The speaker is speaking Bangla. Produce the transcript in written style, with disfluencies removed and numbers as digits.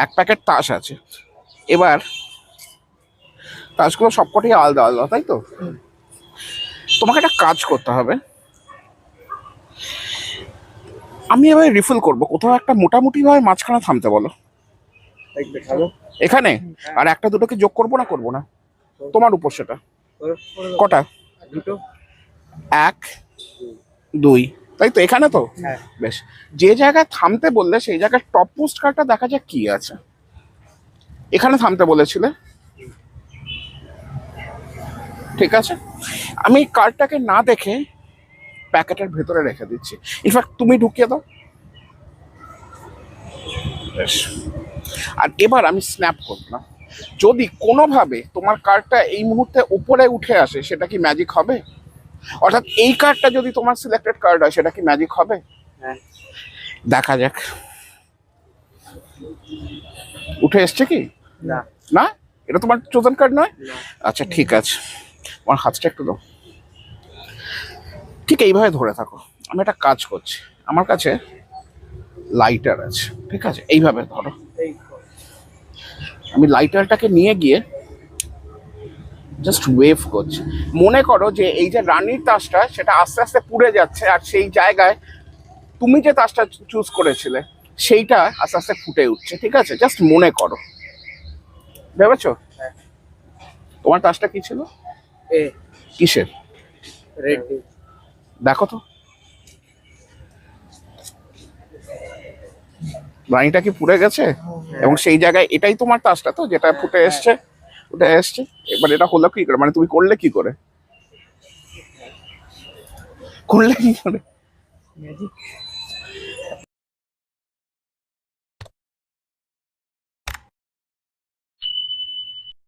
এক প্যাকেট তাস আছে। এবার তাসগুলো সবকটাই আলাদা আলাদা, তাই তো? তোমাকে একটা কাজ করতে হবে। আমি এবার রিফিল করব, কোথাও একটা মোটামুটি ভাবে মাঝখানে থামতে বলো। এখানে আর একটা দুটোকে যোগ করবো না, করবো না, তোমার উপর সেটা। কটা? দুটো। 1 2, তাই তো? এখানে তো বেশ। যে জায়গায় থামতে বললে সেই জায়গায় টপ মোস্ট কার্ডটা দেখা যাক কি আছে। এখানে থামতে বলেছিলে, ঠিক আছে। আমি কার্ডটাকে না দেখে প্যাকেটের ভেতরে রেখে দিচ্ছি। ইনফ্যাক্ট তুমি ঢুকিয়ে দাও। বেশ। আর এবার আমি স্ন্যাপ করলাম। যদি কোনোভাবে তোমার কার্ডটা এই মুহূর্তে উপরে উঠে আসে, সেটা কি ম্যাজিক হবে? অর্থাৎ এই কার্ডটা যদি তোমার সিলেক্টেড কার্ড হয়, সেটা কি ম্যাজিক হবে? দেখা যাক। উঠে এসছে কি না? না, এটা তোমার চোজন কার্ড নয়। আচ্ছা ঠিক আছে, তোমার হাতটা একটু দাও। ঠিক এইভাবে ধরে থাকো। আমি একটা কাজ করছি, আমার কাছে লাইটার আছে, ঠিক আছে? এইভাবে ধরো। আমি লাইটারটাকে নিয়ে গিয়ে জাস্ট ওয়েভ করছি। মনে করো যে এই যে রানীর তাসটা, সেটা আস্তে আস্তে পুড়ে যাচ্ছে, আর সেই জায়গায় তুমি যে তাসটা চুজ করেছিলে সেইটা আস্তে আস্তে ফুটে উঠছে, ঠিক আছে? জাস্ট মনে করো। ভেবেছো? তোমার তাসটা কি ছিল? কিসের? রেড। দেখো তো রানীটা কি পুড়ে গেছে, এবং সেই জায়গায় এটাই তোমার তাসটা তো, যেটা ফুটে এসছে, ফুটে এসছে। এবার এটা হলো কি করে, মানে তুমি করলে কি করে, করলে কি করে? ম্যাজিক।